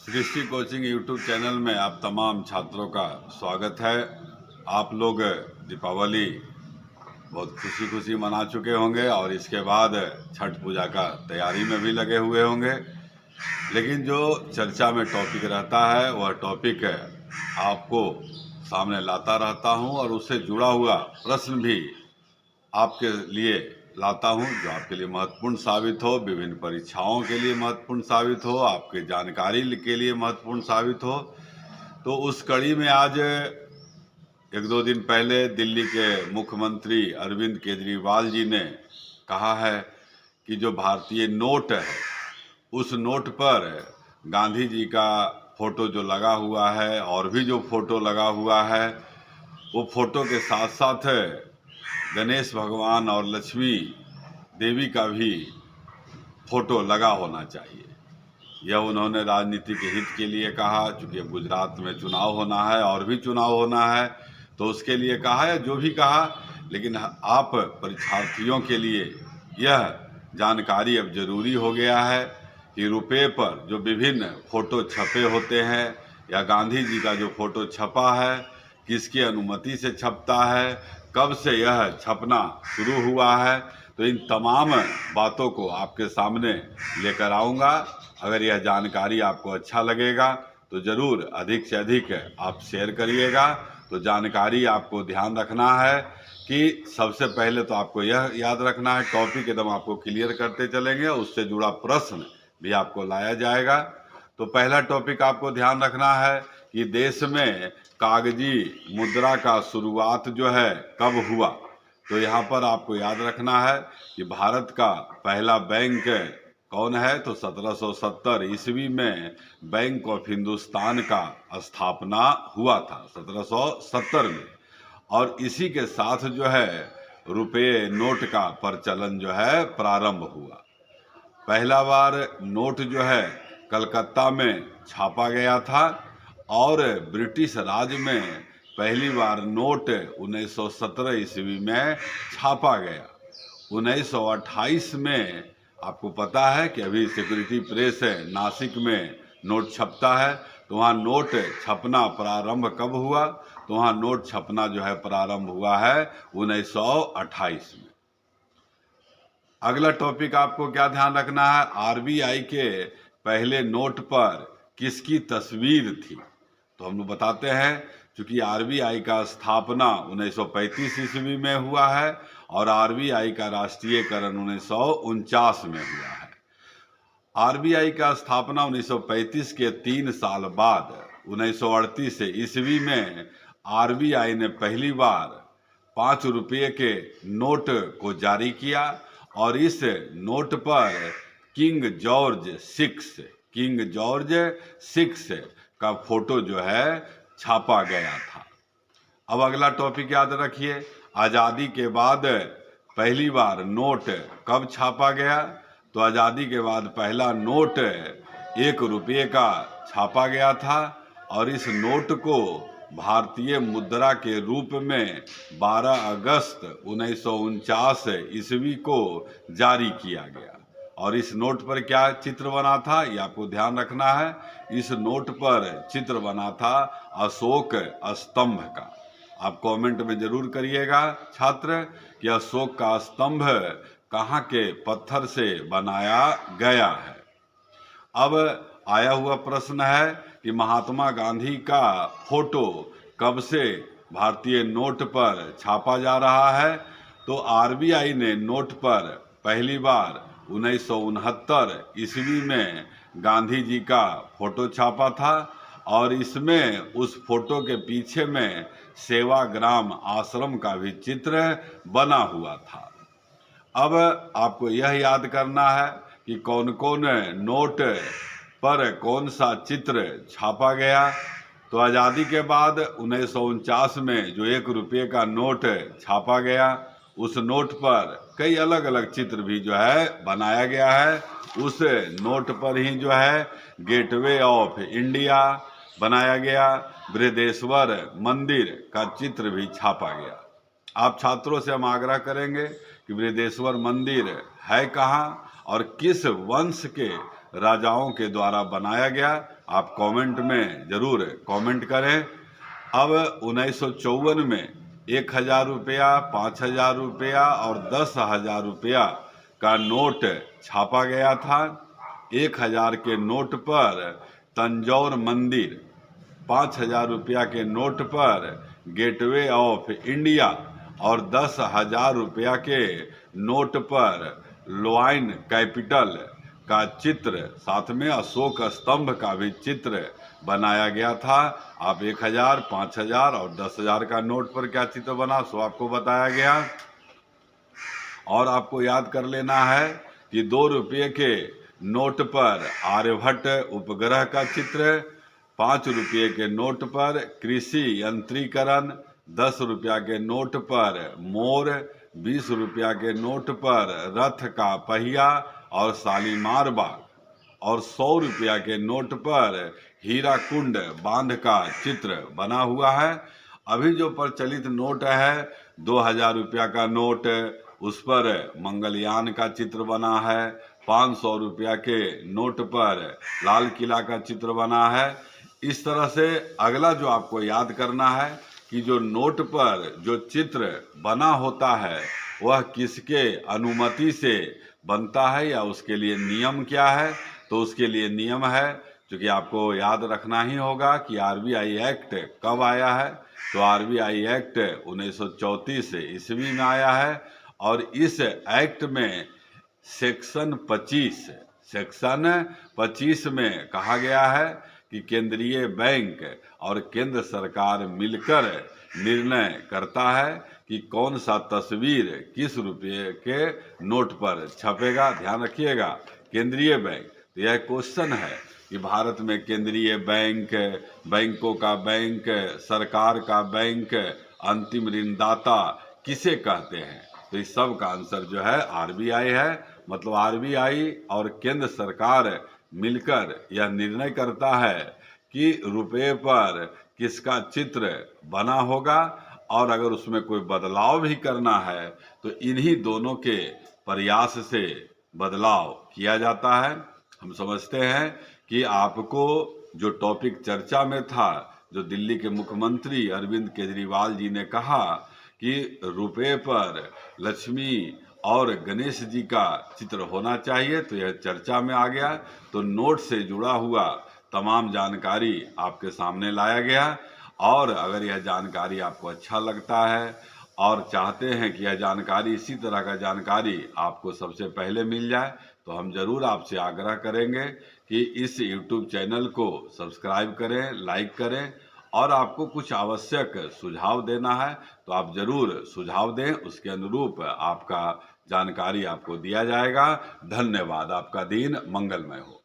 सृष्टि coaching YouTube channel में आप तमाम छात्रों का स्वागत है। आप लोग दीपावली बहुत खुशी खुशी मना चुके होंगे और इसके बाद छठ पूजा का तैयारी में भी लगे हुए होंगे। लेकिन जो चर्चा में टॉपिक रहता है वह टॉपिक आपको सामने लाता रहता हूं और उससे जुड़ा हुआ प्रश्न भी आपके लिए लाता हूं जो आपके लिए महत्वपूर्ण साबित हो, विभिन्न परीक्षाओं के लिए महत्वपूर्ण साबित हो, आपके जानकारी के लिए महत्वपूर्ण साबित हो। तो उस कड़ी में आज एक दो दिन पहले दिल्ली के मुख्यमंत्री अरविंद केजरीवाल जी ने कहा है कि जो भारतीय नोट है उस नोट पर गांधी जी का फोटो जो लगा हुआ है और भी जो फोटो लगा हुआ है वो फोटो के साथ साथ गणेश भगवान और लक्ष्मी देवी का भी फोटो लगा होना चाहिए। यह उन्होंने राजनीति के हित के लिए कहा, चूँकि गुजरात में चुनाव होना है और भी चुनाव होना है तो उसके लिए कहा है जो भी कहा। लेकिन आप परीक्षार्थियों के लिए यह जानकारी अब जरूरी हो गया है कि रुपये पर जो विभिन्न फोटो छपे होते हैं या गांधी जी का जो फोटो छपा है किसकी अनुमति से छपता है, कब से यह छपना शुरू हुआ है, तो इन तमाम बातों को आपके सामने लेकर आऊँगा। अगर यह जानकारी आपको अच्छा लगेगा तो ज़रूर अधिक से अधिक आप शेयर करिएगा। तो जानकारी आपको ध्यान रखना है कि सबसे पहले तो आपको यह याद रखना है, टॉपिक एकदम आपको क्लियर करते चलेंगे, उससे जुड़ा प्रश्न भी आपको लाया जाएगा। तो पहला टॉपिक आपको ध्यान रखना है कि देश में कागजी मुद्रा का शुरुआत जो है कब हुआ। तो यहाँ पर आपको याद रखना है कि भारत का पहला बैंक कौन है, तो 1770 ईस्वी में बैंक ऑफ हिंदुस्तान का स्थापना हुआ था 1770 में। और इसी के साथ जो है रुपये नोट का प्रचलन जो है प्रारंभ हुआ। पहला बार नोट जो है कलकत्ता में छापा गया था और ब्रिटिश राज में पहली बार नोट 1917 ईस्वी में छापा गया। 1928 में आपको पता है कि अभी सिक्योरिटी प्रेस है नासिक में नोट छपता है, तो वहाँ नोट छपना प्रारंभ कब हुआ, तो वहाँ नोट छपना जो है प्रारंभ हुआ है 1928 में। अगला टॉपिक आपको क्या ध्यान रखना है, आरबीआई के पहले नोट पर किसकी तस्वीर थी। तो हम लोग बताते हैं क्योंकि आरबीआई का स्थापना 1935 ईस्वी में हुआ है और आरबीआई का राष्ट्रीयकरण 1949 में हुआ है। आरबीआई का स्थापना 1935 के 3 साल बाद 1938 ईस्वी में आरबीआई ने पहली बार 5 रुपये के नोट को जारी किया और इस नोट पर किंग जॉर्ज सिक्स का फोटो जो है छापा गया था। अब अगला टॉपिक याद रखिए, आज़ादी के बाद पहली बार नोट कब छापा गया। तो आज़ादी के बाद पहला नोट 1 रुपये का छापा गया था और इस नोट को भारतीय मुद्रा के रूप में 12 अगस्त 1949 ईस्वी को जारी किया गया। और इस नोट पर क्या चित्र बना था ये आपको ध्यान रखना है। इस नोट पर चित्र बना था अशोक स्तंभ का। आप कमेंट में जरूर करिएगा छात्र कि अशोक का स्तंभ कहाँ के पत्थर से बनाया गया है। अब आया हुआ प्रश्न है कि महात्मा गांधी का फोटो कब से भारतीय नोट पर छापा जा रहा है। तो आरबीआई ने नोट पर पहली बार 1969 ईस्वी में गांधी जी का फोटो छापा था और इसमें उस फोटो के पीछे में सेवाग्राम आश्रम का भी चित्र बना हुआ था। अब आपको यह याद करना है कि कौन कौन नोट पर कौन सा चित्र छापा गया। तो आज़ादी के बाद 1949 में जो 1 रुपये का नोट छापा गया उस नोट पर कई अलग अलग चित्र भी जो है बनाया गया है। उस नोट पर ही जो है गेटवे ऑफ इंडिया बनाया गया, बृहदेश्वर मंदिर का चित्र भी छापा गया। आप छात्रों से हम आग्रह करेंगे कि बृहदेश्वर मंदिर है कहाँ और किस वंश के राजाओं के द्वारा बनाया गया। आप कमेंट में जरूर कमेंट करें। अब 1954 में 1,000 रुपया, 5,000 रुपया और 10,000 रुपया का नोट छापा गया था। 1,000 के नोट पर तंजौर मंदिर, 5,000 रुपया के नोट पर गेटवे ऑफ इंडिया और 10,000 रुपया के नोट पर लोआइन कैपिटल का चित्र, साथ में अशोक स्तंभ का भी चित्र बनाया गया था। आप 1,000, 5,000 और 10,000 का नोट पर क्या चित्र बना सो आपको बताया गया। और आपको याद कर लेना है कि 2 रुपये के नोट पर आर्यभट्ट उपग्रह का चित्र, 5 रुपये के नोट पर कृषि यंत्रीकरण, 10 रुपया के नोट पर मोर, 20 रुपया के नोट पर रथ का पहिया और शालीमार बाग, और 100 रुपया के नोट पर हीराकुंड बांध का चित्र बना हुआ है। अभी जो प्रचलित नोट है 2,000 रुपया का नोट, उस पर मंगलयान का चित्र बना है। 500 रुपया के नोट पर लाल किला का चित्र बना है। इस तरह से अगला जो आपको याद करना है कि जो नोट पर जो चित्र बना होता है वह किसके अनुमति से बनता है या उसके लिए नियम क्या है। तो उसके लिए नियम है, क्योंकि आपको याद रखना ही होगा कि आरबीआई एक्ट कब आया है। तो आरबीआई एक्ट 1934 ईस्वी में आया है और इस एक्ट में सेक्शन 25 में कहा गया है कि केंद्रीय बैंक और केंद्र सरकार मिलकर निर्णय करता है कि कौन सा तस्वीर किस रुपये के नोट पर छपेगा। ध्यान रखिएगा, केंद्रीय बैंक। तो यह क्वेश्चन है कि भारत में केंद्रीय बैंक, बैंकों का बैंक, सरकार का बैंक, अंतिम ऋणदाता किसे कहते हैं। तो इस सब का आंसर जो है आरबीआई है। मतलब आरबीआई और केंद्र सरकार मिलकर यह निर्णय करता है कि रुपये पर किसका चित्र बना होगा, और अगर उसमें कोई बदलाव भी करना है तो इन्हीं दोनों के प्रयास से बदलाव किया जाता है। हम समझते हैं कि आपको जो टॉपिक चर्चा में था, जो दिल्ली के मुख्यमंत्री अरविंद केजरीवाल जी ने कहा कि रुपये पर लक्ष्मी और गणेश जी का चित्र होना चाहिए, तो यह चर्चा में आ गया। तो नोट से जुड़ा हुआ तमाम जानकारी आपके सामने लाया गया। और अगर यह जानकारी आपको अच्छा लगता है और चाहते हैं कि यह जानकारी, इसी तरह का जानकारी आपको सबसे पहले मिल जाए, तो हम जरूर आपसे आग्रह करेंगे कि इस YouTube चैनल को सब्सक्राइब करें, लाइक करें। और आपको कुछ आवश्यक सुझाव देना है तो आप जरूर सुझाव दें, उसके अनुरूप आपका जानकारी आपको दिया जाएगा। धन्यवाद। आपका दिन मंगलमय हो।